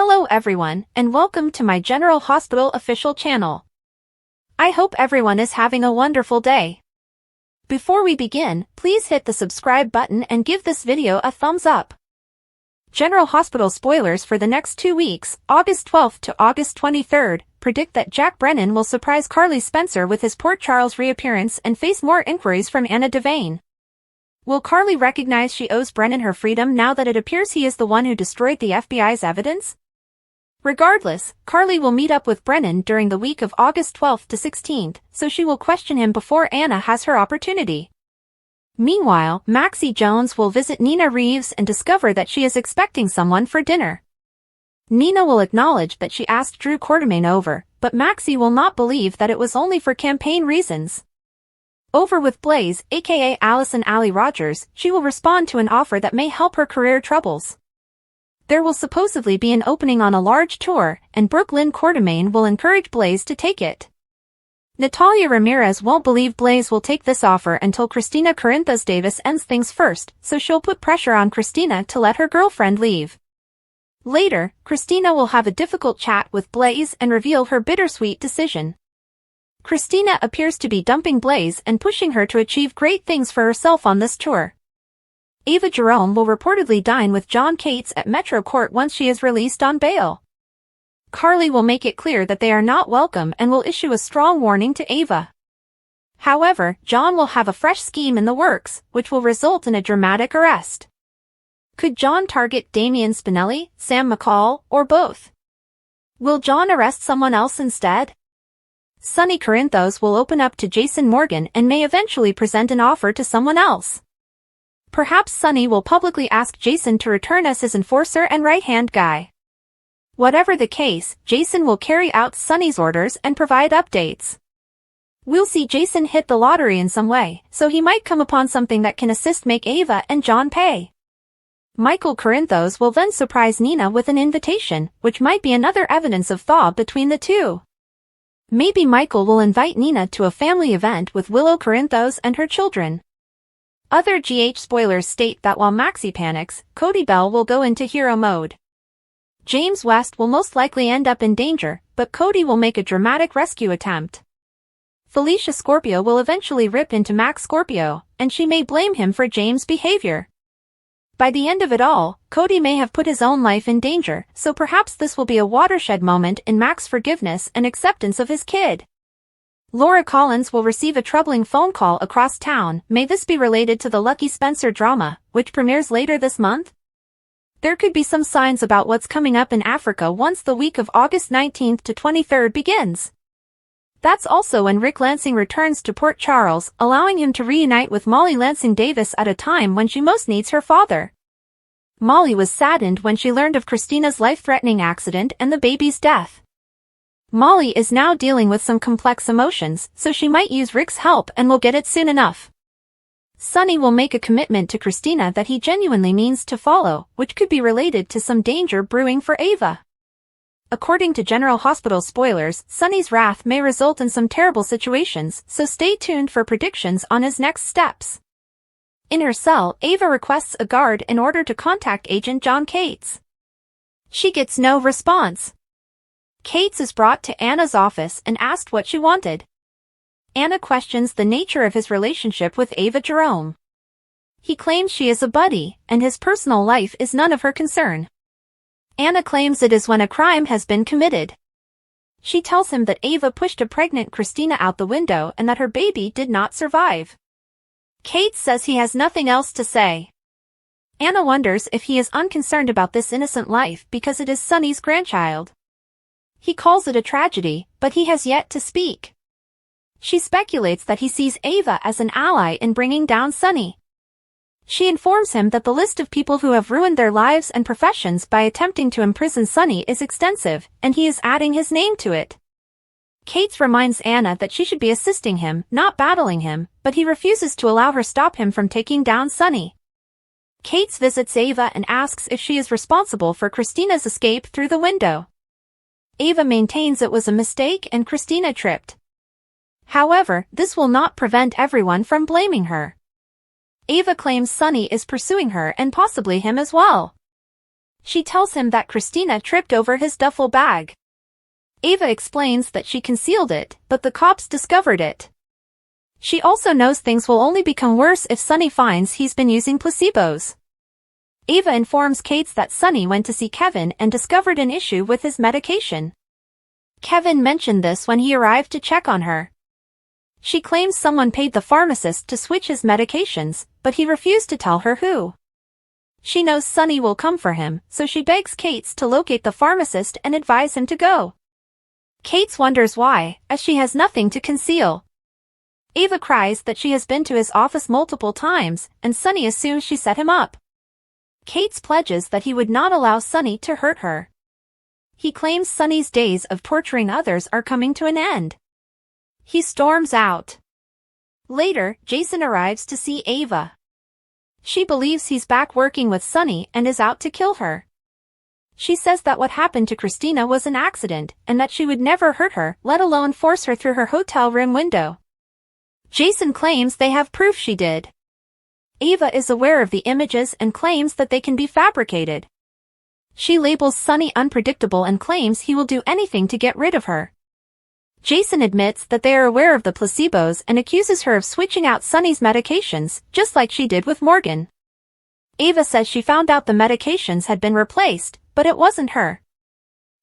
Hello everyone, and welcome to my General Hospital official channel. I hope everyone is having a wonderful day. Before we begin, please hit the subscribe button and give this video a thumbs up. General Hospital spoilers for the next 2 weeks, August 12th to August 23rd, predict that Jack Brennan will surprise Carly Spencer with his Port Charles reappearance and face more inquiries from Anna Devane. Will Carly recognize she owes Brennan her freedom now that it appears he is the one who destroyed the FBI's evidence? Regardless, Carly will meet up with Brennan during the week of August 12th to 16th, so she will question him before Anna has her opportunity. Meanwhile, Maxie Jones will visit Nina Reeves and discover that she is expecting someone for dinner. Nina will acknowledge that she asked Drew Quartermaine over, but Maxie will not believe that it was only for campaign reasons. Over with Blaze, aka Allison Allie Rogers, she will respond to an offer that may help her career troubles. There will supposedly be an opening on a large tour, and Brooklyn Quartermaine will encourage Blaze to take it. Natalia Ramirez won't believe Blaze will take this offer until Christina Corinthos Davis ends things first, so she'll put pressure on Christina to let her girlfriend leave. Later, Christina will have a difficult chat with Blaze and reveal her bittersweet decision. Christina appears to be dumping Blaze and pushing her to achieve great things for herself on this tour. Ava Jerome will reportedly dine with John Cates at Metro Court once she is released on bail. Carly will make it clear that they are not welcome and will issue a strong warning to Ava. However, John will have a fresh scheme in the works, which will result in a dramatic arrest. Could John target Damian Spinelli, Sam McCall, or both? Will John arrest someone else instead? Sonny Corinthos will open up to Jason Morgan and may eventually present an offer to someone else. Perhaps Sonny will publicly ask Jason to return as his enforcer and right-hand guy. Whatever the case, Jason will carry out Sonny's orders and provide updates. We'll see Jason hit the lottery in some way, so he might come upon something that can assist make Ava and John pay. Michael Corinthos will then surprise Nina with an invitation, which might be another evidence of thaw between the two. Maybe Michael will invite Nina to a family event with Willow Corinthos and her children. Other GH spoilers state that while Maxie panics, Cody Bell will go into hero mode. James West will most likely end up in danger, but Cody will make a dramatic rescue attempt. Felicia Scorpio will eventually rip into Max Scorpio, and she may blame him for James' behavior. By the end of it all, Cody may have put his own life in danger, so perhaps this will be a watershed moment in Max's forgiveness and acceptance of his kid. Laura Collins will receive a troubling phone call across town. May this be related to the Lucky Spencer drama, which premieres later this month? There could be some signs about what's coming up in Africa once the week of August 19th to 23rd begins. That's also when Rick Lansing returns to Port Charles, allowing him to reunite with Molly Lansing Davis at a time when she most needs her father. Molly was saddened when she learned of Christina's life-threatening accident and the baby's death. Molly is now dealing with some complex emotions, so she might use Rick's help and will get it soon enough. Sonny will make a commitment to Christina that he genuinely means to follow, which could be related to some danger brewing for Ava. According to General Hospital spoilers, Sonny's wrath may result in some terrible situations, so stay tuned for predictions on his next steps. In her cell, Ava requests a guard in order to contact Agent John Cates. She gets no response. Cates is brought to Anna's office and asked what she wanted. Anna questions the nature of his relationship with Ava Jerome. He claims she is a buddy, and his personal life is none of her concern. Anna claims it is when a crime has been committed. She tells him that Ava pushed a pregnant Christina out the window and that her baby did not survive. Cates says he has nothing else to say. Anna wonders if he is unconcerned about this innocent life because it is Sonny's grandchild. He calls it a tragedy, but he has yet to speak. She speculates that he sees Ava as an ally in bringing down Sonny. She informs him that the list of people who have ruined their lives and professions by attempting to imprison Sonny is extensive, and he is adding his name to it. Cates reminds Anna that she should be assisting him, not battling him, but he refuses to allow her stop him from taking down Sonny. Cates visits Ava and asks if she is responsible for Christina's escape through the window. Ava maintains it was a mistake and Christina tripped. However, this will not prevent everyone from blaming her. Ava claims Sonny is pursuing her and possibly him as well. She tells him that Christina tripped over his duffel bag. Ava explains that she concealed it, but the cops discovered it. She also knows things will only become worse if Sonny finds he's been using placebos. Ava informs Kate that Sonny went to see Kevin and discovered an issue with his medication. Kevin mentioned this when he arrived to check on her. She claims someone paid the pharmacist to switch his medications, but he refused to tell her who. She knows Sonny will come for him, so she begs Kate to locate the pharmacist and advise him to go. Kate wonders why, as she has nothing to conceal. Ava cries that she has been to his office multiple times, and Sonny assumes she set him up. Kate pledges that he would not allow Sonny to hurt her. He claims Sonny's days of torturing others are coming to an end. He storms out. Later, Jason arrives to see Ava. She believes he's back working with Sonny and is out to kill her. She says that what happened to Christina was an accident, and that she would never hurt her, let alone force her through her hotel room window. Jason claims they have proof she did. Ava is aware of the images and claims that they can be fabricated. She labels Sonny unpredictable and claims he will do anything to get rid of her. Jason admits that they are aware of the placebos and accuses her of switching out Sonny's medications, just like she did with Morgan. Ava says she found out the medications had been replaced, but it wasn't her.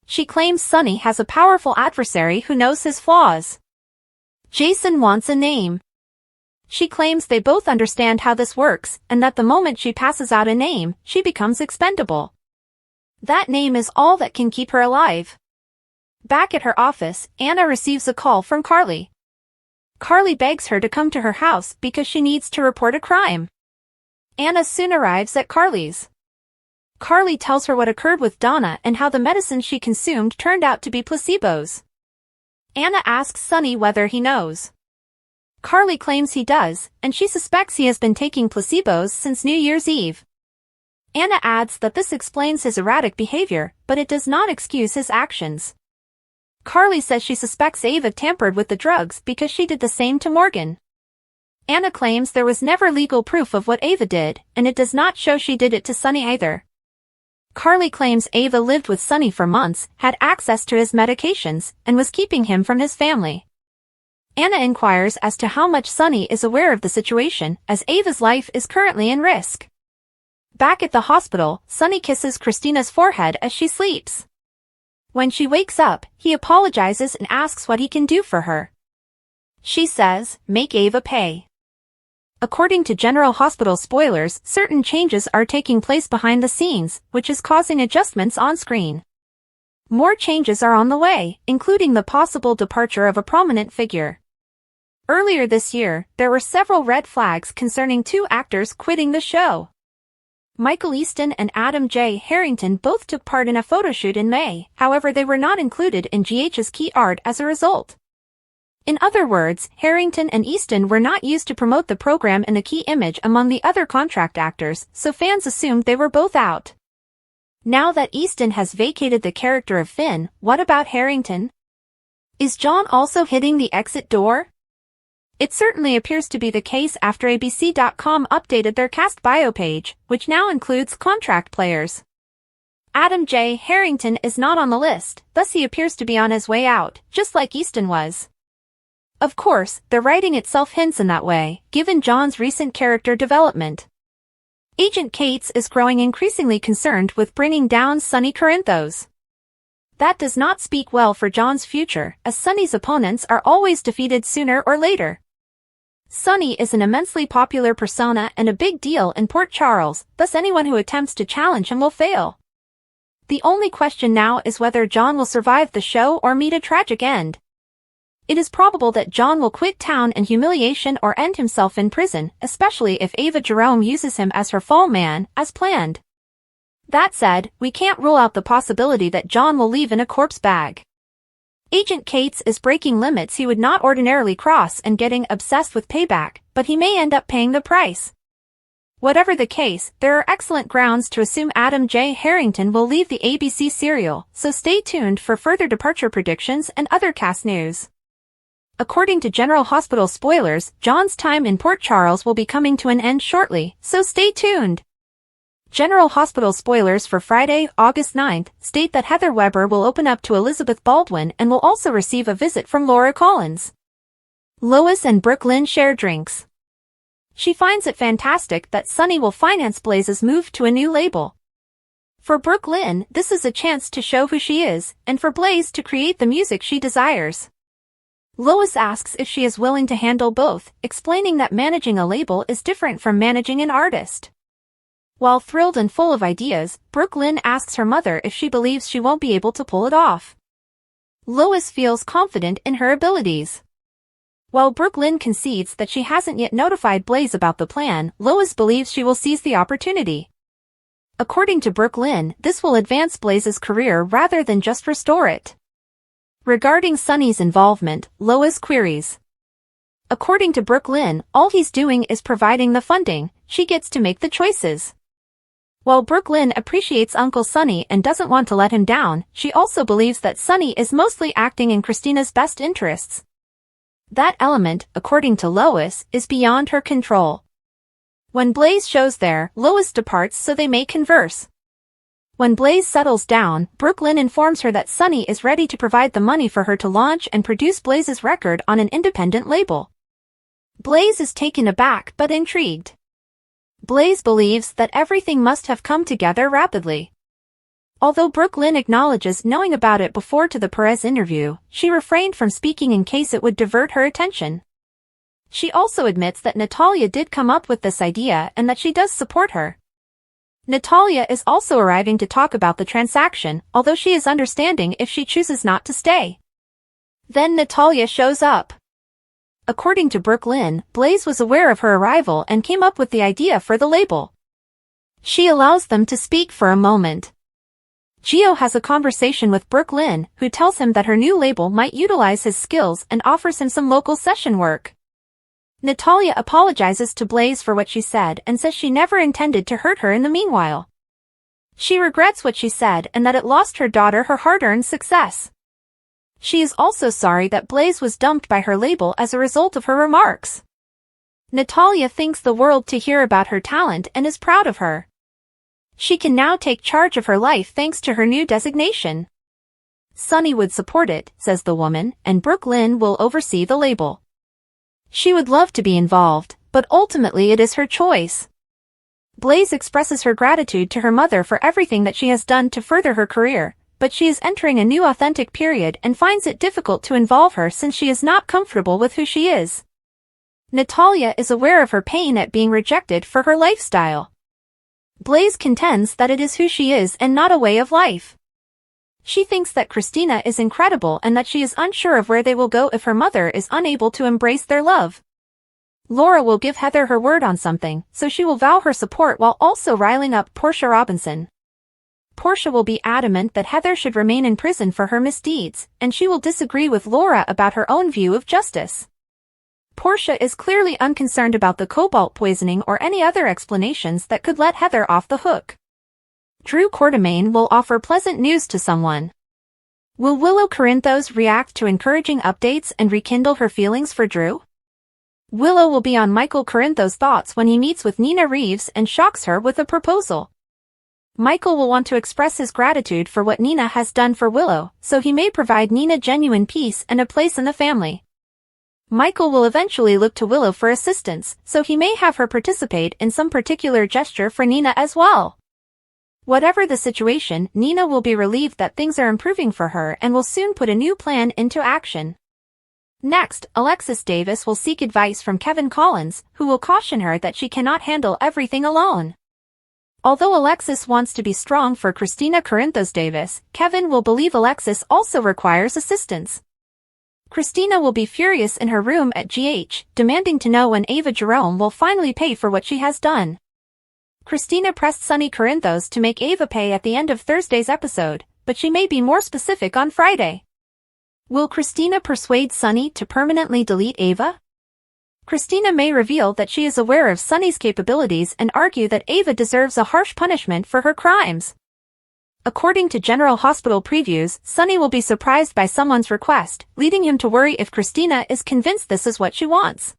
She claims Sonny has a powerful adversary who knows his flaws. Jason wants a name. She claims they both understand how this works, and that the moment she passes out a name, she becomes expendable. That name is all that can keep her alive. Back at her office, Anna receives a call from Carly. Carly begs her to come to her house because she needs to report a crime. Anna soon arrives at Carly's. Carly tells her what occurred with Donna and how the medicine she consumed turned out to be placebos. Anna asks Sonny whether he knows. Carly claims he does, and she suspects he has been taking placebos since New Year's Eve. Anna adds that this explains his erratic behavior, but it does not excuse his actions. Carly says she suspects Ava tampered with the drugs because she did the same to Morgan. Anna claims there was never legal proof of what Ava did, and it does not show she did it to Sonny either. Carly claims Ava lived with Sonny for months, had access to his medications, and was keeping him from his family. Anna inquires as to how much Sonny is aware of the situation, as Ava's life is currently in risk. Back at the hospital, Sonny kisses Christina's forehead as she sleeps. When she wakes up, he apologizes and asks what he can do for her. She says, "Make Ava pay." According to General Hospital spoilers, certain changes are taking place behind the scenes, which is causing adjustments on screen. More changes are on the way, including the possible departure of a prominent figure. Earlier this year, there were several red flags concerning two actors quitting the show. Michael Easton and Adam J. Harrington both took part in a photoshoot in May, however they were not included in GH's key art as a result. In other words, Harrington and Easton were not used to promote the program in a key image among the other contract actors, so fans assumed they were both out. Now that Easton has vacated the character of Finn, what about Harrington? Is John also hitting the exit door? It certainly appears to be the case after ABC.com updated their cast bio page, which now includes contract players. Adam J. Harrington is not on the list, thus he appears to be on his way out, just like Easton was. Of course, the writing itself hints in that way, given John's recent character development. Agent Cates is growing increasingly concerned with bringing down Sonny Corinthos. That does not speak well for John's future, as Sonny's opponents are always defeated sooner or later. Sonny is an immensely popular persona and a big deal in Port Charles, thus anyone who attempts to challenge him will fail. The only question now is whether John will survive the show or meet a tragic end. It is probable that John will quit town in humiliation or end himself in prison, especially if Ava Jerome uses him as her fall man, as planned. That said, we can't rule out the possibility that John will leave in a corpse bag. Agent Cates is breaking limits he would not ordinarily cross and getting obsessed with payback, but he may end up paying the price. Whatever the case, there are excellent grounds to assume Adam J. Harrington will leave the ABC serial, so stay tuned for further departure predictions and other cast news. According to General Hospital spoilers, John's time in Port Charles will be coming to an end shortly, so stay tuned. General Hospital spoilers for Friday, August 9th, state that Heather Weber will open up to Elizabeth Baldwin and will also receive a visit from Laura Collins. Lois and Brooke Lynn share drinks. She finds it fantastic that Sunny will finance Blaze's move to a new label. For Brooke Lynn, this is a chance to show who she is, and for Blaze to create the music she desires. Lois asks if she is willing to handle both, explaining that managing a label is different from managing an artist. While thrilled and full of ideas, Brooke Lynn asks her mother if she believes she won't be able to pull it off. Lois feels confident in her abilities. While Brooke Lynn concedes that she hasn't yet notified Blaze about the plan, Lois believes she will seize the opportunity. According to Brooke Lynn, this will advance Blaze's career rather than just restore it. Regarding Sunny's involvement, Lois queries. According to Brooke Lynn, all he's doing is providing the funding, she gets to make the choices. While Brooke Lynn appreciates Uncle Sunny and doesn't want to let him down, she also believes that Sunny is mostly acting in Christina's best interests. That element, according to Lois, is beyond her control. When Blaze shows there, Lois departs so they may converse. When Blaze settles down, Brooke Lynn informs her that Sunny is ready to provide the money for her to launch and produce Blaze's record on an independent label. Blaze is taken aback but intrigued. Blaze believes that everything must have come together rapidly. Although Brooke Lynn acknowledges knowing about it before to the Perez interview, she refrained from speaking in case it would divert her attention. She also admits that Natalia did come up with this idea and that she does support her. Natalia is also arriving to talk about the transaction, although she is understanding if she chooses not to stay. Then Natalia shows up. According to Brooke Lynn, Blaze was aware of her arrival and came up with the idea for the label. She allows them to speak for a moment. Gio has a conversation with Brooke Lynn, who tells him that her new label might utilize his skills and offers him some local session work. Natalia apologizes to Blaze for what she said and says she never intended to hurt her in the meanwhile. She regrets what she said and that it lost her daughter her hard-earned success. She is also sorry that Blaze was dumped by her label as a result of her remarks. Natalia thanks the world to hear about her talent and is proud of her. She can now take charge of her life thanks to her new designation. Sunny would support it, says the woman, and Brooke Lynn will oversee the label. She would love to be involved, but ultimately it is her choice. Blaze expresses her gratitude to her mother for everything that she has done to further her career, but she is entering a new authentic period and finds it difficult to involve her since she is not comfortable with who she is. Natalia is aware of her pain at being rejected for her lifestyle. Blaze contends that it is who she is and not a way of life. She thinks that Christina is incredible and that she is unsure of where they will go if her mother is unable to embrace their love. Laura will give Heather her word on something, so she will vow her support while also riling up Portia Robinson. Portia will be adamant that Heather should remain in prison for her misdeeds, and she will disagree with Laura about her own view of justice. Portia is clearly unconcerned about the cobalt poisoning or any other explanations that could let Heather off the hook. Drew Quartermain will offer pleasant news to someone. Will Willow Corinthos react to encouraging updates and rekindle her feelings for Drew? Willow will be on Michael Corinthos' thoughts when he meets with Nina Reeves and shocks her with a proposal. Michael will want to express his gratitude for what Nina has done for Willow, so he may provide Nina genuine peace and a place in the family. Michael will eventually look to Willow for assistance, so he may have her participate in some particular gesture for Nina as well. Whatever the situation, Nina will be relieved that things are improving for her and will soon put a new plan into action. Next, Alexis Davis will seek advice from Kevin Collins, who will caution her that she cannot handle everything alone. Although Alexis wants to be strong for Christina Corinthos Davis, Kevin will believe Alexis also requires assistance. Christina will be furious in her room at GH, demanding to know when Ava Jerome will finally pay for what she has done. Christina pressed Sunny Corinthos to make Ava pay at the end of Thursday's episode, but she may be more specific on Friday. Will Christina persuade Sunny to permanently delete Ava? Christina may reveal that she is aware of Sunny's capabilities and argue that Ava deserves a harsh punishment for her crimes. According to General Hospital previews, Sunny will be surprised by someone's request, leading him to worry if Christina is convinced this is what she wants.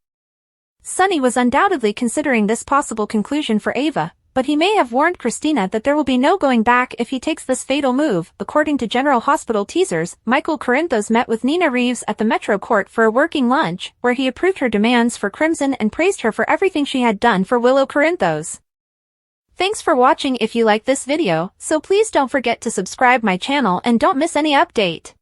Sunny was undoubtedly considering this possible conclusion for Ava, but he may have warned Christina that there will be no going back if he takes this fatal move. According to General Hospital teasers, Michael Corinthos met with Nina Reeves at the Metro Court for a working lunch, where he approved her demands for Crimson and praised her for everything she had done for Willow Corinthos. Thanks for watching. If you like this video, so please don't forget to subscribe my channel and don't miss any update.